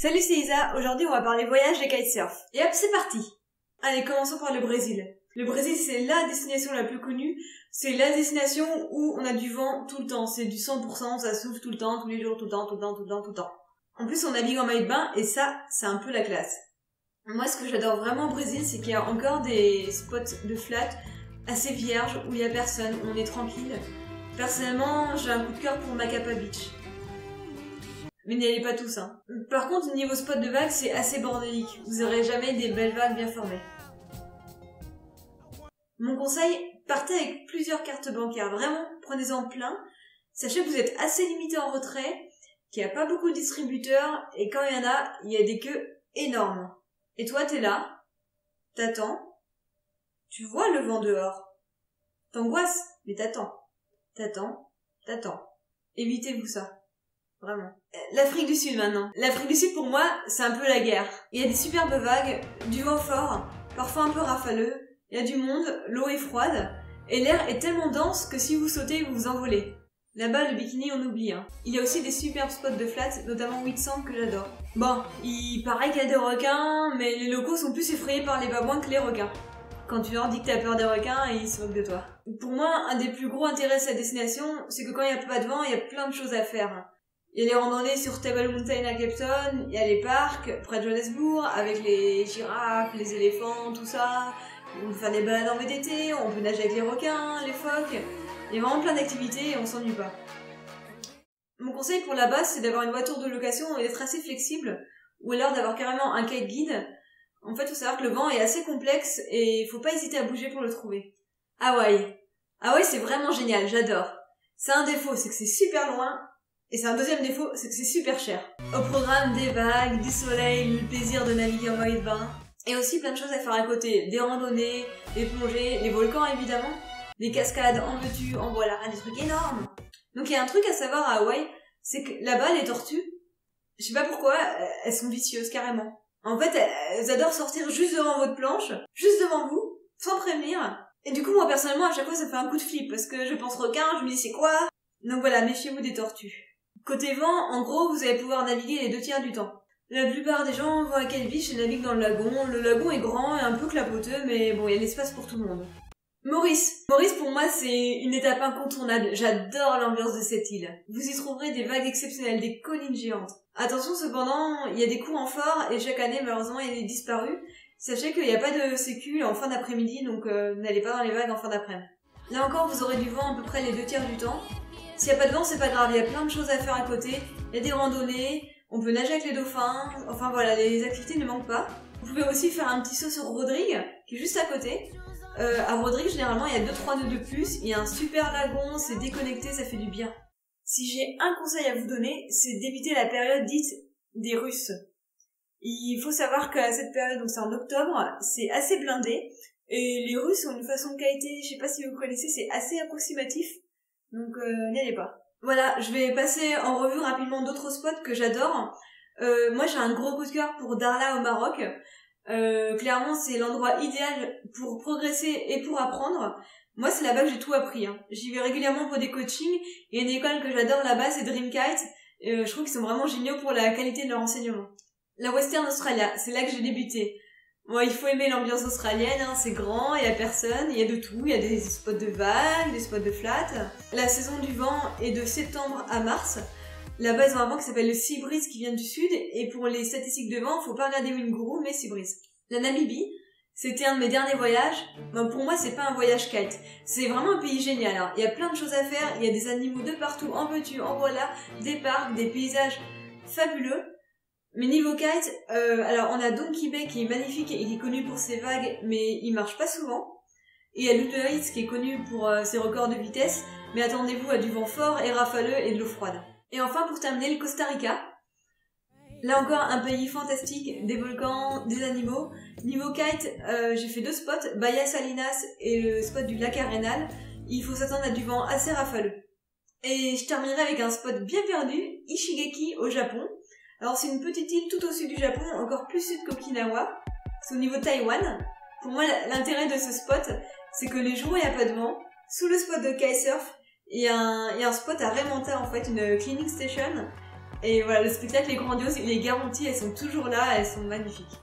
Salut, c'est Isa. Aujourd'hui, on va parler voyage et kitesurf. Et hop, c'est parti. Allez, commençons par le Brésil. Le Brésil, c'est la destination la plus connue. C'est la destination où on a du vent tout le temps. C'est du 100%, ça souffle tout le temps, tous les jours, tout le temps, tout le temps, tout le temps, tout le temps. En plus, on navigue en maillot de bain et ça, c'est un peu la classe. Moi, ce que j'adore vraiment au Brésil, c'est qu'il y a encore des spots de flat assez vierges où il y a personne, où on est tranquille. Personnellement, j'ai un coup de cœur pour Macapa Beach. Mais n'y allez pas tous, hein. Par contre, niveau spot de vagues, c'est assez bordélique. Vous aurez jamais des belles vagues bien formées. Mon conseil, partez avec plusieurs cartes bancaires. Vraiment, prenez-en plein. Sachez que vous êtes assez limité en retrait, qu'il n'y a pas beaucoup de distributeurs, et quand il y a des queues énormes. Et toi, t'es là, t'attends, tu vois le vent dehors. T'angoisses, mais t'attends. T'attends. Évitez-vous ça. Vraiment. L'Afrique du Sud maintenant. L'Afrique du Sud pour moi, c'est un peu la guerre. Il y a des superbes vagues, du vent fort, parfois un peu rafaleux, il y a du monde, l'eau est froide, et l'air est tellement dense que si vous sautez, vous vous envolez. Là-bas, le bikini, on oublie. Hein. Il y a aussi des superbes spots de flat, notamment Whitsand que j'adore. Bon, il paraît qu'il y a des requins, mais les locaux sont plus effrayés par les babouins que les requins. Quand tu leur dis que t'as peur des requins, ils se moquent de toi. Pour moi, un des plus gros intérêts de cette destination, c'est que quand il n'y a pas de vent, il y a plein de choses à faire. Il y a les randonnées sur Table Mountain à Cape Town, il y a les parcs près de Johannesburg avec les girafes, les éléphants, tout ça. On peut faire des balades en VTT, on peut nager avec les requins, les phoques. Il y a vraiment plein d'activités et on s'ennuie pas. Mon conseil pour la base, c'est d'avoir une voiture de location et d'être assez flexible, ou alors d'avoir carrément un kite guide. En fait, il faut savoir que le vent est assez complexe et il faut pas hésiter à bouger pour le trouver. Hawaï. Hawaï, c'est vraiment génial, j'adore. C'est un défaut, c'est que c'est super loin. Et c'est un deuxième défaut, c'est que c'est super cher. Au programme, des vagues, du soleil, le plaisir de naviguer en maillot de bain. Et aussi plein de choses à faire à côté. Des randonnées, des plongées, les volcans évidemment. Des cascades, en veux-tu, en voilà, des trucs énormes. Donc il y a un truc à savoir à Hawaï, c'est que là-bas, les tortues, je sais pas pourquoi, elles sont vicieuses carrément. En fait, elles adorent sortir juste devant votre planche, juste devant vous, sans prévenir. Et du coup, moi personnellement, à chaque fois, ça fait un coup de flip, parce que je pense requin, je me dis c'est quoi? Donc voilà, méfiez-vous des tortues. Côté vent, en gros, vous allez pouvoir naviguer les 2/3 du temps. La plupart des gens vont à Kite Beach et naviguent dans le lagon. Le lagon est grand et un peu clapoteux, mais bon, il y a l'espace pour tout le monde. Maurice, pour moi, c'est une étape incontournable. J'adore l'ambiance de cette île. Vous y trouverez des vagues exceptionnelles, des collines géantes. Attention cependant, il y a des courants forts et chaque année, malheureusement, il y a des disparus. Sachez qu'il n'y a pas de sécu en fin d'après-midi, donc n'allez pas dans les vagues en fin d'après-midi. Là encore, vous aurez du vent à peu près les 2/3 du temps. S'il n'y a pas de vent, c'est pas grave, il y a plein de choses à faire à côté. Il y a des randonnées, on peut nager avec les dauphins, enfin voilà, les activités ne manquent pas. Vous pouvez aussi faire un petit saut sur Rodrigue, qui est juste à côté. À Rodrigue, généralement, il y a 2-3 nœuds de plus, il y a un super lagon, c'est déconnecté, ça fait du bien. Si j'ai un conseil à vous donner, c'est d'éviter la période dite des Russes. Il faut savoir qu'à cette période, donc c'est en octobre, c'est assez blindé, et les Russes ont une façon de kiter, je sais pas si vous connaissez, c'est assez approximatif. Donc n'y allez pas. Voilà, je vais passer en revue rapidement d'autres spots que j'adore. Moi j'ai un gros coup de cœur pour Dakhla au Maroc. Clairement c'est l'endroit idéal pour progresser et pour apprendre. Moi c'est là-bas que j'ai tout appris. Hein. J'y vais régulièrement pour des coachings. Il y a une école que j'adore là-bas, c'est Dreamkite. Je trouve qu'ils sont vraiment géniaux pour la qualité de leur enseignement. La Western Australia, c'est là que j'ai débuté. Bon, il faut aimer l'ambiance australienne, hein, c'est grand, il y a personne, il y a de tout, il y a des spots de vagues, des spots de flat. La saison du vent est de septembre à mars. Là-bas, ils ont un vent qui s'appelle le Sea Breeze qui vient du sud, et pour les statistiques de vent, faut pas regarder Wingourou, mais Sea Breeze. La Namibie, c'était un de mes derniers voyages. Bon, pour moi, c'est pas un voyage kite. C'est vraiment un pays génial. Hein. Il y a plein de choses à faire, il y a des animaux de partout, en veux-tu, en voilà, des parcs, des paysages fabuleux. Mais niveau kite, alors on a Donkey Bay qui est magnifique et qui est connu pour ses vagues, mais il marche pas souvent. Et il y a Luther qui est connu pour ses records de vitesse, mais attendez-vous à du vent fort et rafaleux et de l'eau froide. Et enfin pour terminer, le Costa Rica. Là encore un pays fantastique, des volcans, des animaux. Niveau kite, j'ai fait 2 spots, Bahia Salinas et le spot du lac Arenal. Il faut s'attendre à du vent assez rafaleux. Et je terminerai avec un spot bien perdu, Ishigaki au Japon. Alors c'est une petite île tout au sud du Japon, encore plus sud qu'Okinawa. C'est au niveau de Taïwan. Pour moi, l'intérêt de ce spot, c'est que les jours où il n'y a pas de vent, sous le spot de kitesurf, il y a un spot à Raimanta en fait, une cleaning station. Et voilà, le spectacle est grandiose, les garanties, elles sont toujours là, elles sont magnifiques.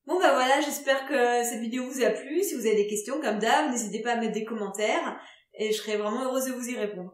Bon bah voilà, j'espère que cette vidéo vous a plu. Si vous avez des questions, comme d'hab, n'hésitez pas à mettre des commentaires et je serai vraiment heureuse de vous y répondre.